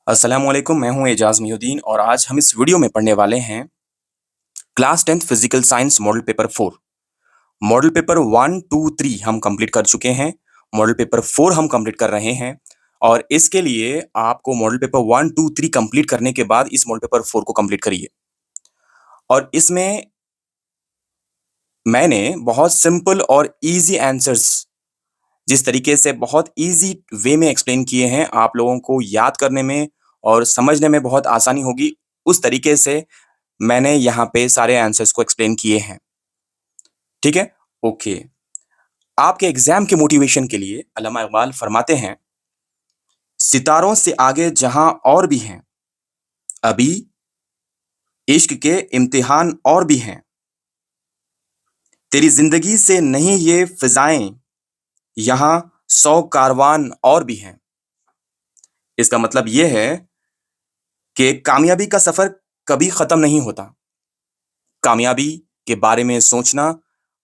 अस्सलामुअलैकुम, मैं हूं एजाज मोहिउद्दीन और आज हम इस वीडियो में पढ़ने वाले हैं class 10th physical science model paper 4। Model paper 1, 2, 3 हम कंप्लीट कर चुके हैं। मॉडल पेपर 4 हम कंप्लीट कर रहे हैं और इसके लिए आपको मॉडल पेपर 1, 2, 3 कंप्लीट करने के बाद इस मॉडल पेपर 4 को कंप्लीट करिए। और इसमें मैंने बहुत सिंपल और इजी आंसर्स जिस तरीके से बहुत इजी वे में एक्सप्लेन किए हैं, आप लोगों को याद करने में और समझने में बहुत आसानी होगी, उस तरीके से मैंने यहाँ पे सारे आंसर्स को एक्सप्लेन किए हैं। ठीक है? ओके। आपके एग्जाम के मोटिवेशन के लिए अल्लामा इकबाल फरमाते हैं, सितारों से आगे जहां और भी हैं, अभी इश्क के इम्तिहान और भी हैं, तेरी जिंदगी से नहीं ये फिजाएं, यहां 100 कारवान और भी हैं। इसका मतलब यह है कि कामयाबी का सफर कभी खत्म नहीं होता। कामयाबी के बारे में सोचना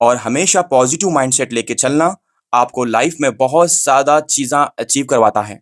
और हमेशा पॉजिटिव माइंडसेट लेके चलना आपको लाइफ में बहुत ज्यादा चीजें अचीव करवाता है।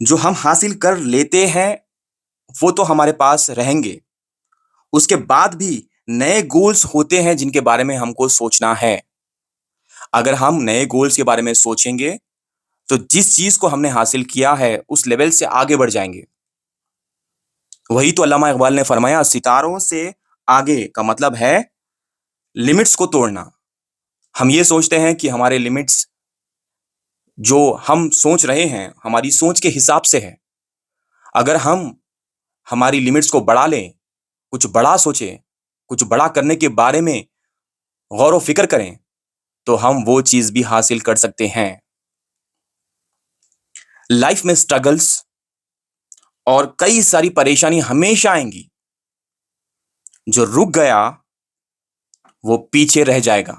जो हम हासिल कर लेते हैं वो तो हमारे पास रहेंगे, उसके बाद भी नए गोल्स होते हैं जिनके बारे में हमको सोचना है। अगर हम नए गोल्स के बारे में सोचेंगे तो जिस चीज को हमने हासिल किया है उस लेवल से आगे बढ़ जाएंगे। वही तो अल्लामा इकबाल ने फरमाया, सितारों से आगे का मतलब है लिमिट्स को तोड़ना। हम ये सोचते हैं कि हमारे लिमिट्स जो हम सोच रहे हैं हमारी सोच के हिसाब से है। अगर हम हमारी लिमिट्स को बढ़ा लें, कुछ बड़ा सोचें, कुछ बड़ा करने के बारे में गौर व फिक्र करें, तो हम वो चीज भी हासिल कर सकते हैं। लाइफ में स्ट्रगल्स और कई सारी परेशानी हमेशा आएंगी। जो रुक गया वो पीछे रह जाएगा।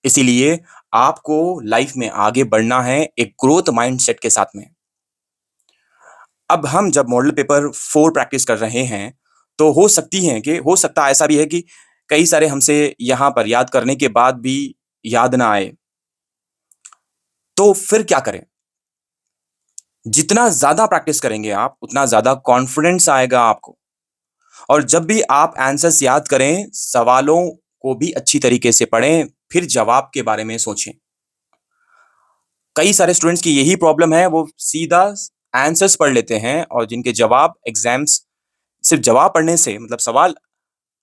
इसीलिए आपको लाइफ में आगे बढ़ना है एक ग्रोथ माइंडसेट के साथ में। अब हम जब मॉडल पेपर 4 प्रैक्टिस कर रहे हैं, तो हो सकता ऐसा भी है कि कई सारे हमसे यहां पर याद करने के बाद भी याद ना आए। तो फिर क्या करें? जितना ज्यादा प्रैक्टिस करेंगे आप, उतना ज्यादा कॉन्फिडेंस आएगा आपको। और जब भी आप आंसर्स याद करें, सवालों को भी अच्छी तरीके से पढ़ें, फिर जवाब के बारे में सोचें। कई सारे स्टूडेंट्स की यही प्रॉब्लम है, वो सीधा आंसर्स पढ़ लेते हैं और जिनके जवाब एग्जाम्स सिर्फ जवाब पढ़ने से मतलब सवाल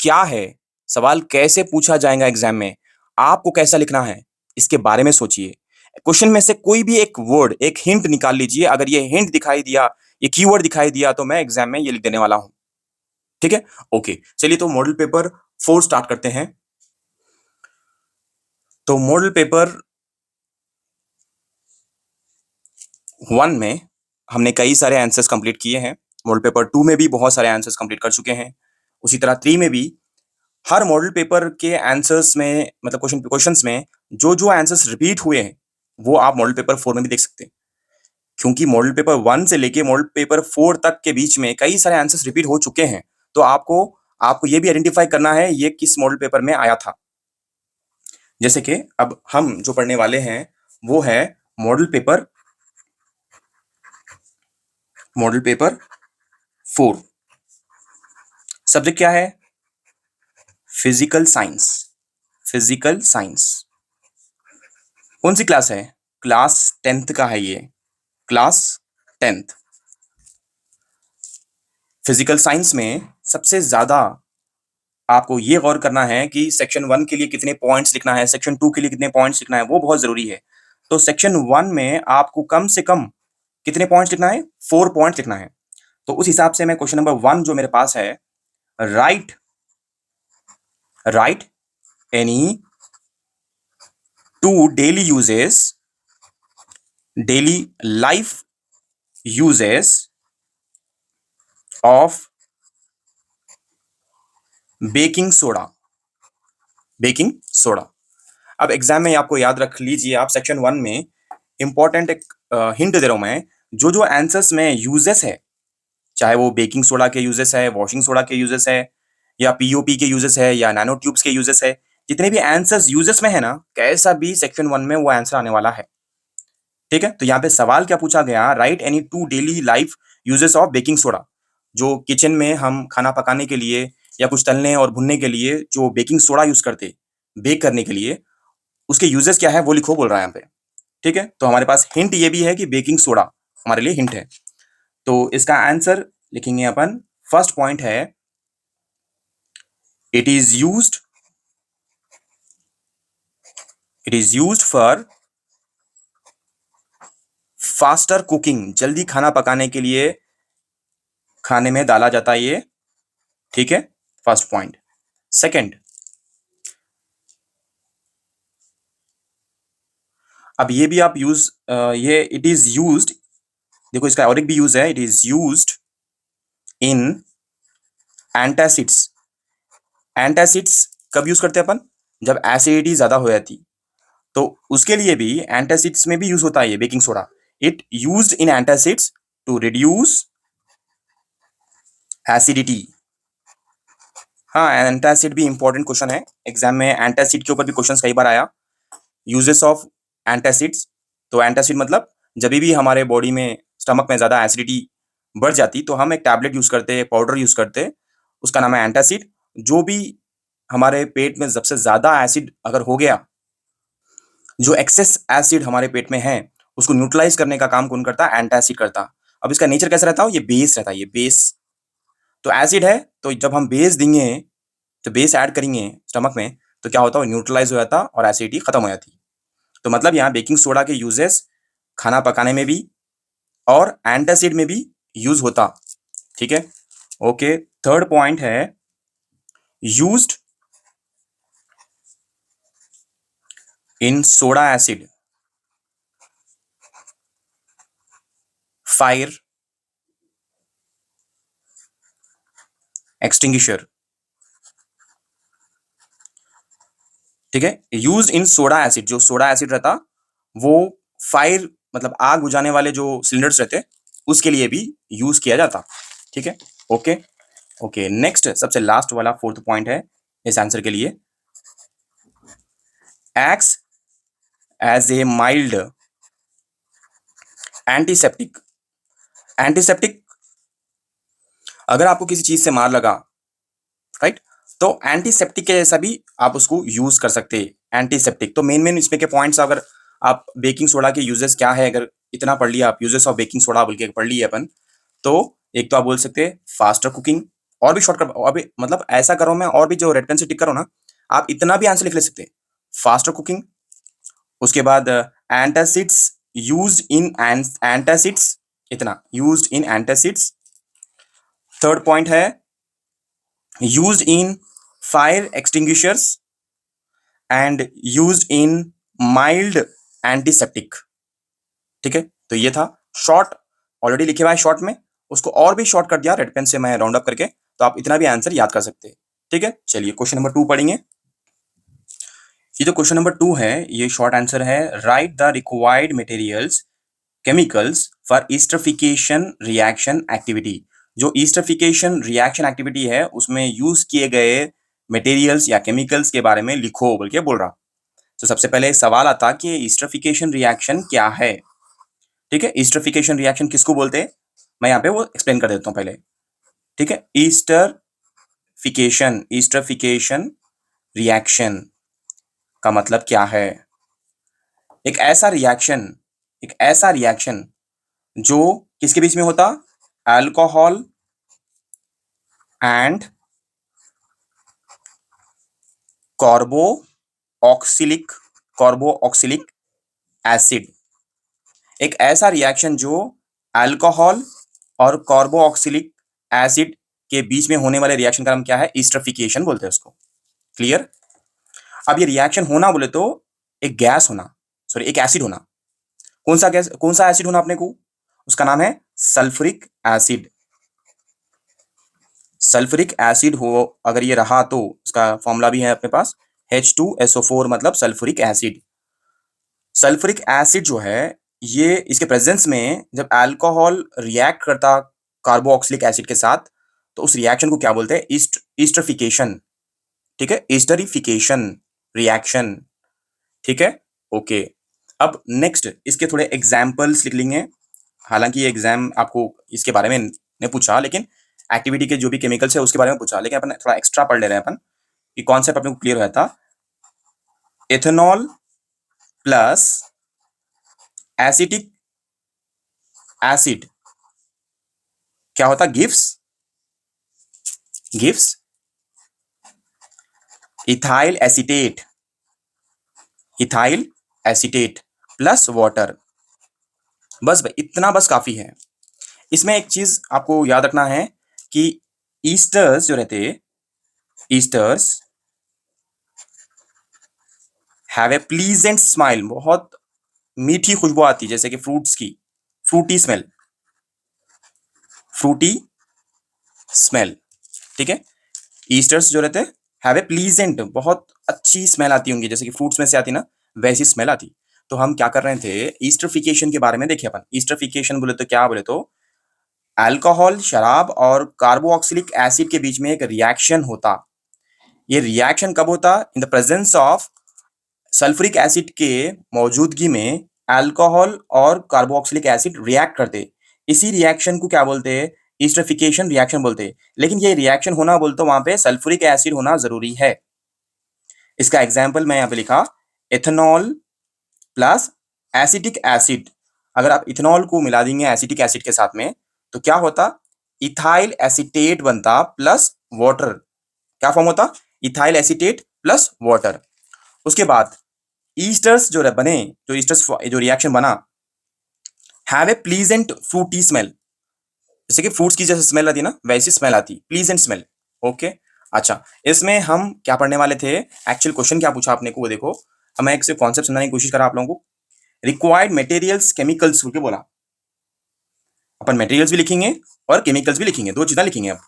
क्या है, सवाल कैसे पूछा जाएगा एग्जाम में, आपको कैसा लिखना है, इसके बारे में सोचिए। क्वेश्चन में से कोई भी एक वर्ड, एक हिंट निकाल लीजिए। अगर ये हिंट दिखाई दिया, ये कीवर्ड दिखाई दिया, तो मैं एग्जाम में ये लिख देने वाला हूं। ठीक है? ओके, चलिए तो मॉडल पेपर 4 स्टार्ट करते हैं। तो मॉडल पेपर 1 में हमने कई सारे आंसर्स कंप्लीट किए हैं। मॉडल पेपर 2 में भी बहुत सारे आंसर्स कंप्लीट कर चुके हैं। उसी तरह 3 में भी हर मॉडल पेपर के आंसर्स में मतलब क्वेश्चंस में जो जो आंसर्स रिपीट हुए हैं वो आप मॉडल पेपर 4 में भी देख सकते हैं। क्योंकि मॉडल पेपर 1 से लेके मॉडल पेपर 4 तक के बीच में कई सारे आंसर्स रिपीट हो चुके हैं। तो आपको आपको ये भी आइडेंटिफाई करना है ये किस मॉडल पेपर में आया था। जैसे कि अब हम जो पढ़ने वाले हैं वो है model paper model paper 4। Subject क्या है? Physical science. फिजिकल साइंस कौन सी क्लास है? क्लास 10th का है ये। Class 10th। फिजिकल साइंस में सबसे ज्यादा आपको ये गौर करना है कि सेक्शन 1 के लिए कितने पॉइंट्स लिखना है, सेक्शन 2 के लिए कितने पॉइंट्स लिखना है, वो बहुत जरूरी है। तो सेक्शन 1 में आपको कम से कम कितने पॉइंट्स लिखना है? 4 पॉइंट्स लिखना है। तो उस हिसाब से मैं क्वेश्चन नंबर 1 जो मेरे पास है, right right any two daily life uses of baking soda. Baking soda. अब एग्जाम में आपको याद रख लीजिए, आप सेक्शन 1 में इंपॉर्टेंट एक हिंट दे रहा हूं मैं। जो जो आंसर्स में यूजेस है, चाहे वो बेकिंग सोडा के यूजेस है, वॉशिंग सोडा के यूजेस है, या पीओपी के यूजेस है, या नैनो ट्यूब्स के यूजेस है, जितने भी आंसर्स यूजेस में है ना, कैसा भी सेक्शन 1 में वो आंसर आने वाला है। ठीक है, तो यहाँ पे सवाल क्या पूछा गया, right any two daily life uses of baking soda. जो किचन में हम खाना पकाने के लिए या कुछ तलने और भुनने के लिए जो बेकिंग सोडा यूज करते, बेक करने के लिए, उसके यूजेस क्या है वो लिखो बोल रहा है यहाँ पे। ठीक है, तो हमारे पास हिंट ये भी है कि बेकिंग सोडा हमारे लिए हिंट है। तो इसका आंसर लिखेंगे अपन। फर्स्ट पॉइंट है, it is used, it is used for faster cooking. जल्दी खाना पकाने के लिए खाने में डाला जाता है ये। ठीक है, फर्स्ट पॉइंट। सेकंड, अब ये भी आप यूज, ये इट इज यूज्ड, देखो इसका और एक भी यूज है, it is used in antacids. Antacids कब यूज करते हैं अपन, जब एसिडिटी ज्यादा हो जाती, तो उसके लिए भी एंटासिड्स में भी यूज होता है ये baking soda. It used in antacids to reduce acidity. हाँ, एंटासिड भी इंपॉर्टेंट क्वेश्चन है एग्जाम में, एंटासिड के ऊपर भी क्वेश्चन कई बार आया। यूजेस ऑफ एंटासिड्स, तो एंटासिड मतलब जब भी हमारे बॉडी में स्टमक में ज्यादा एसिडिटी बढ़ जाती तो हम एक टैबलेट यूज करते हैं, पाउडर यूज करते हैं, उसका नाम है एंटासिड। जो भी हमारे पेट में सबसे ज्यादा एसिड अगर हो गया, जो एक्सेस एसिड हमारे पेट में है, उसको न्यूट्रलाइज करने का काम कौन करता है, एंटासिड करता। अब इसका नेचर कैसा रहता है, ये बेस रहता है, ये बेस। तो एसिड है, तो जब हम बेस देंगे, जब बेस ऐड करेंगे स्टमक में, तो क्या होता है, न्यूट्रलाइज हो जाता और एसिडिटी खत्म हो जाती। तो मतलब यहाँ बेकिंग सोडा के यूजेस खाना पकाने में भी और एंटासिड में भी यूज होता। ठीक है, ओके। थर्ड पॉइंट है, यूज्ड इन सोडा एसिड फायर एक्सटिंग्विशर। ठीक है, यूज इन सोडा एसिड, जो सोडा एसिड रहता वो फायर मतलब आग बुझाने वाले जो सिलेंडर्स रहते उसके लिए भी यूज किया जाता। ठीक है, ओके ओके। नेक्स्ट सबसे लास्ट वाला फोर्थ पॉइंट है इस आंसर के लिए, acts as a mild antiseptic. Antiseptic, अगर आपको किसी चीज से मार लगा, राइट, तो एंटीसेप्टिक के जैसा भी आप उसको यूज कर सकते हैं, एंटीसेप्टिक। तो मेन मेन इसमें के पॉइंट्स, अगर आप बेकिंग सोडा के यूजेस क्या है, अगर इतना पढ़ लिया आप, यूजेस ऑफ बेकिंग सोडा बोल के पढ़ लिए अपन, तो एक तो आप बोल सकते हैं फास्टर कुकिंग, और भी शॉर्टकट, अभी मतलब ऐसा करो, मैं और भी जो रेड पेन से टिक करो ना, आप इतना भी आंसर लिख ले सकते हैं, फास्टर कुकिंग। उसके बाद एंटासिड्स, यूज्ड इन एंटासिड्स, इतना used in antacids. Third point है, used in fire extinguishers and used in mild antiseptic. ठीक है, तो ये था शॉर्ट, ऑलरेडी लिखे हुआ है शॉर्ट में, उसको और भी शॉर्ट कर दिया रेड पेन से मैं राउंड अप करके, तो आप इतना भी आंसर याद कर सकते हैं। ठीक है, चलिए क्वेश्चन नंबर 2 पढ़ेंगे। ये जो क्वेश्चन नंबर 2 है, ये शॉर्ट आंसर है, write the required materials chemicals for esterification reaction activity. जो ईस्टरिफिकेशन रिएक्शन एक्टिविटी है उसमें यूज किए गए मटेरियल्स या केमिकल्स के बारे में लिखो बोल के बोल रहा। तो सबसे पहले एक सवाल आता कि ईस्टरिफिकेशन रिएक्शन क्या है। ठीक है, ईस्टरिफिकेशन रिएक्शन किसको बोलते हैं, मैं यहाँ पे वो एक्सप्लेन कर देता हूँ पहले। ठीक है, ईस्टरिफिकेशन, ईस्टरिफिकेशन रिएक्शन का मतलब क्या है, एक ऐसा रिएक्शन, एक ऐसा रिएक्शन जो किसके बीच में होता, alcohol and carboxylic, carboxylic acid. एक ऐसा रिएक्शन जो अल्कोहल और कार्बो ऑक्सिलिक एसिड के बीच में होने वाले रिएक्शन का नाम क्या है, ईस्टरिफिकेशन बोलते हैं उसको। क्लियर। अब ये रिएक्शन होना बोले तो एक गैस होना, सॉरी एक एसिड होना। कौन सा गैस, कौन सा एसिड होना अपने को, उसका नाम है सल्फ्यूरिक एसिड। सल्फ्यूरिक एसिड हो अगर ये रहा तो उसका फॉर्मूला भी है अपने पास, H2SO4 मतलब सल्फ्यूरिक एसिड। सल्फ्यूरिक एसिड जो है, ये इसके प्रेजेंस में जब अल्कोहल रिएक्ट करता कार्बोक्सिलिक एसिड के साथ, तो उस रिएक्शन को क्या बोलते हैं, ईस्टरिफिकेशन। ठीक है, ईस्टरिफिकेशन रिएक्शन। ठीक है, ओके। अब नेक्स्ट इसके थोड़े एग्जाम्पल्स लिख लेंगे। हालांकि ये एग्जाम आपको इसके बारे में नहीं पूछा, लेकिन एक्टिविटी के जो भी केमिकल्स है उसके बारे में पूछा, लेकिन अपन थोड़ा एक्स्ट्रा पढ़ ले रहे हैं अपन कि कॉन्सेप्ट अपने को क्लियर हो जाता। एथेनॉल प्लस एसिटिक एसिड क्या होता? Gives gives ethyl acetate, ethyl acetate plus water. बस भाई इतना बस काफी है। इसमें एक चीज आपको याद रखना है कि ईस्टर्स जो रहते, esters have a pleasant smile, बहुत मीठी खुशबू आती है, जैसे कि फ्रूट्स की, फ्रूटी स्मेल, फ्रूटी स्मेल। ठीक है, ईस्टर्स जो रहते हैव ए प्लीजेंट, बहुत अच्छी स्मेल आती होंगी, जैसे कि फ्रूट्स में से आती ना, वैसी स्मेल आती। तो हम क्या कर रहे थे, ईस्टरफिकेशन के बारे में देखिए अपन। ईस्टरफिकेशन बोले तो क्या बोले तो अल्कोहल, शराब और कार्बोक्सिलिक एसिड के बीच में एक रिएक्शन होता। ये रिएक्शन कब होता? In the presence of sulphuric acid के मौजूदगी में अल्कोहल और कार्बोक्सिलिक एसिड रिएक्ट करते। इसी रिएक्शन को क्या बोलते हैं? ईस्टरिफिकेशन रिएक्शन बोलते हैं। लेकिन ये रिएक्शन होना बोलते तो वहां पे सल्फ्यूरिक एसिड होना जरूरी है। इसका एग्जाम्पल मैं यहां पे लिखा, एथेनॉल प्लस एसिटिक एसिड। अगर आप इथेनॉल को मिला देंगे एसिटिक एसिड के साथ में तो क्या होता? इथाइल एसीटेट बनता प्लस वाटर। क्या फॉर्म होता? Ethyl acetate plus water. उसके बाद ईस्टर्स जो बने, जो ईस्टर्स जो रिएक्शन बना, have a pleasant Frooti smell, जैसे कि फ्रूट्स की जैसे स्मेल आती है ना, वैसी स्मेल आती, प्लीजेंट स्मेल। ओके, अच्छा इसमें हम क्या पढ़ने वाले थे, एक्चुअल क्वेश्चन क्या पूछा आपने को वो देखो। हमें एक से कॉन्सेप्ट समझाने की कोशिश करा आप लोगों को। रिक्वायर्ड मटेरियल्स केमिकल्स बोल के बोला। अपन मटेरियल्स भी लिखेंगे और केमिकल्स भी लिखेंगे, दो चीजें लिखेंगे अब।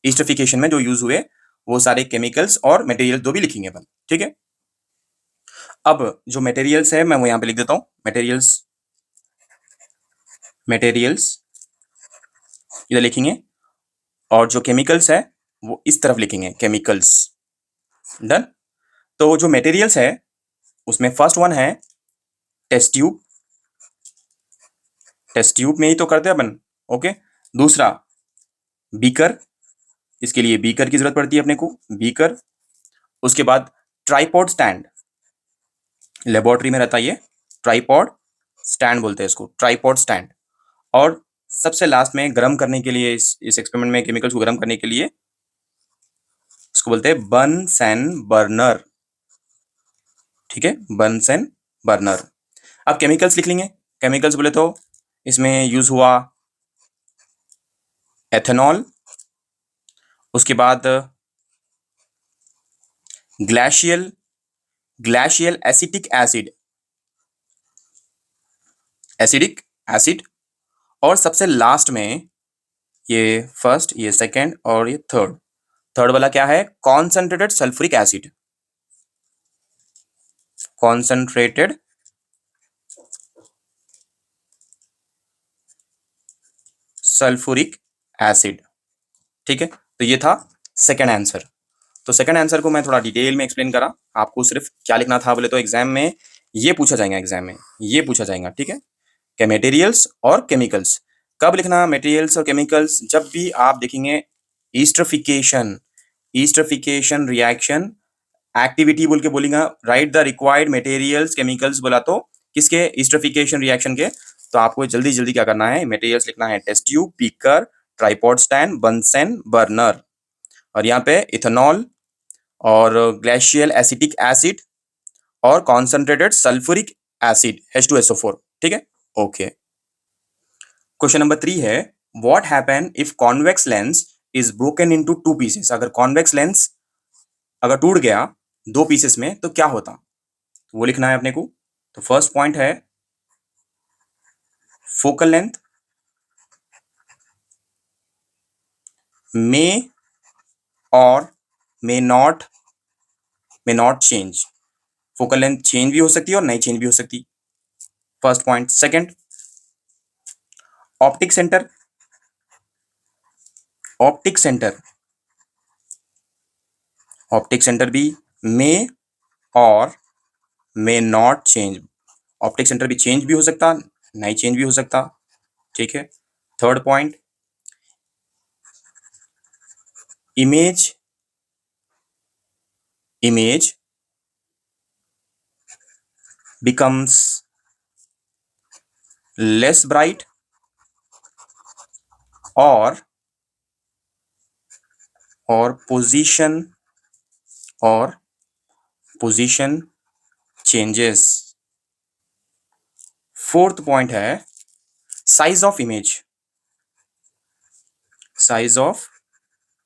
ईस्टरिफिकेशन में जो यूज हुए वो सारे केमिकल्स और मटेरियल दो भी लिखेंगे अपन। ठीक है, अब जो मटेरियल्स है मैं वो यहां पे लिख देता हूं। मटेरियल्स, मटेरियल्स इधर लिखेंगे, और जो केमिकल्स है वो इस तरफ लिखेंगे, केमिकल्स। डन। तो जो मटेरियल्स है उसमें फर्स्ट वन है टेस्ट ट्यूब, टेस्ट ट्यूब में ही तो करते हैं अपन। ओके, दूसरा बीकर, इसके लिए बीकर की जरूरत पड़ती है अपने को, बीकर। उसके बाद ट्राइपॉड स्टैंड, लेबोरेटरी में रहता है ये, ट्राइपॉड स्टैंड बोलते हैं इसको, ट्राइपॉड स्टैंड। और सबसे लास्ट में गर्म करने के लिए, इस एक्सपेरिमेंट में केमिकल्स को गर्म करने के लिए इसको बोलते हैं बर्नसेन बर्नर। ठीक है, बर्नसेन बर्नर। अब केमिकल्स लिख लेंगे। केमिकल्स बोले तो इसमें यूज हुआ एथेनॉल, उसके बाद glacial, glacial acetic acid, acidic acid. और सबसे लास्ट में ये फर्स्ट, ये सेकंड और ये थर्ड, थर्ड वाला क्या है? Concentrated sulphuric acid, concentrated sulphuric acid. ठीक है, तो ये था सेकंड आंसर। तो सेकंड आंसर को मैं थोड़ा डिटेल में एक्सप्लेन करा। आपको सिर्फ क्या लिखना था बोले तो एग्जाम में ये पूछा जाएगा, एग्जाम में ये पूछा जाएगा। ठीक है, क्या मटेरियल्स और केमिकल्स। कब लिखना मटेरियल्स और केमिकल्स? जब भी आप देखेंगे ईस्टरिफिकेशन, ईस्टरिफिकेशन रिएक्शन एक्टिविटी बोल के बोलेगा, right the required materials chemicals बोला तो किसके? ईस्टरिफिकेशन रिएक्शन के। तो आपको जल्दी जल्दी क्या करना है, मटेरियल्स लिखना है test tube, beaker, tripod stand, Bunsen burner. और यहाँ पे इथेनॉल और ग्लेशियल एसिटिक एसिड और कॉन्सेंट्रेटेड सल्फ्यूरिक एसिड H2SO4। ठीक है, ओके। क्वेश्चन नंबर 3 है, what happen if convex lens is broken into two pieces. अगर कॉन्वेक्स लेंस अगर टूट गया दो पीसेस में तो क्या होता? तो वो लिखना है अपने को। तो फर्स्ट पॉइंट है फोकल लेंथ मे और may not change. Focal length change भी हो सकती है और नहीं चेंज भी हो सकती। First point. Second, optic centre, optic centre, optic centre भी मे और may not change, optic centre भी चेंज भी हो सकता, नहीं चेंज भी हो सकता। ठीक है। Third point, image image becomes less bright or or position or position changes। Fourth point है size of image. Size of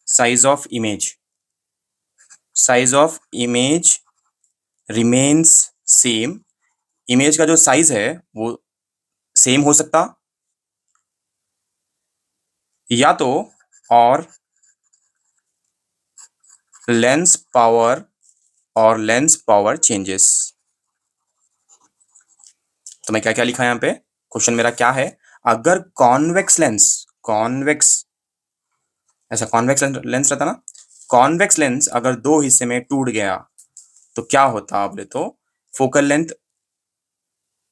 size of image size of image remains same. Image का जो साइज है वो सेम हो सकता, या तो और लेंस पावर चेंजेस। तो मैं क्या क्या लिखा है यहाँ पे, क्वेश्चन मेरा क्या है, अगर कॉन्वेक्स लेंस रहता ना, कॉन्वेक्स लेंस अगर दो हिस्से में टूट गया तो क्या होता बोले तो, फोकल लेंथ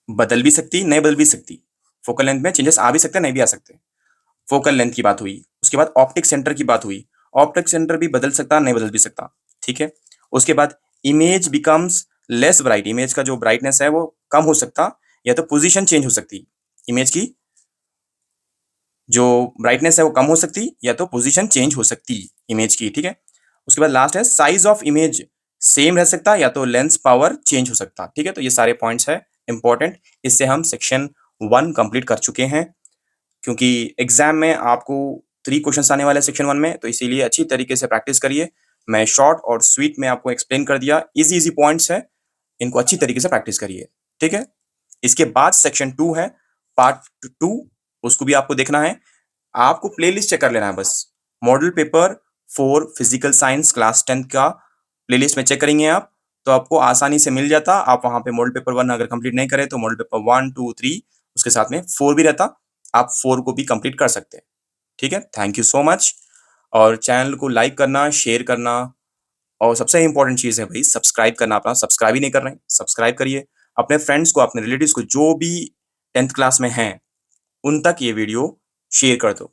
बदल भी सकती, नहीं बदल भी सकती। फोकल लेंथ में चेंजेस आ भी सकते, नहीं भी आ सकते। फोकल लेंथ की बात हुई, उसके बाद ऑप्टिक सेंटर की बात हुई, ऑप्टिक सेंटर भी बदल सकता, नहीं बदल भी सकता। ठीक है। उसके बाद image becomes less bright, image का जो ब्राइटनेस है वो कम हो सकता, या तो पोजीशन चेंज हो सकती, इमेज की जो ब्राइटनेस है वो कम हो सकती, या तो पोजीशन चेंज हो सकती इमेज की। ठीक है। उसके बाद लास्ट है साइज ऑफ इमेज सेम रह सकता, या तो लेंस पावर चेंज हो सकता। ठीक है। तो ये सारे पॉइंट्स है इंपॉर्टेंट। इससे हम सेक्शन 1 कंप्लीट कर चुके हैं, क्योंकि एग्जाम में आपको 3 क्वेश्चन आने वाले हैं सेक्शन 1 में, तो इसीलिए अच्छी तरीके से प्रैक्टिस करिए। मैं शॉर्ट और स्वीट में आपको एक्सप्लेन कर दिया, इजी इजी पॉइंट्स है, इनको अच्छी तरीके से प्रैक्टिस करिए। ठीक है। इसके बाद सेक्शन 2 है, पार्ट 2, उसको भी आपको देखना है। आपको प्लेलिस्ट चेक कर लेना है बस। Model paper 4 physical science class 10 का प्लेलिस्ट में चेक करेंगे आप, तो आपको आसानी से मिल जाता। आप वहां पे मॉडल पेपर 1 अगर कंप्लीट नहीं करें तो मॉडल पेपर 1 2 3 उसके साथ में 4 भी रहता, आप 4 को भी कंप्लीट कर सकते हैं। ठीक है। Thank you so much. और चैनल को लाइक करना, शेयर करना, और सबसे इंपॉर्टेंट चीज है भाई सब्सक्राइब करना। अपना सब्सक्राइब ही नहीं कर रहे हैं, सब्सक्राइब करिए। अपने फ्रेंड्स को, अपने रिलेटिव्स को, जो भी 10th क्लास में हैं, उन तक ये वीडियो शेयर कर दो।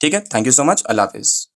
ठीक है। Thank you so much. Allah Hafiz.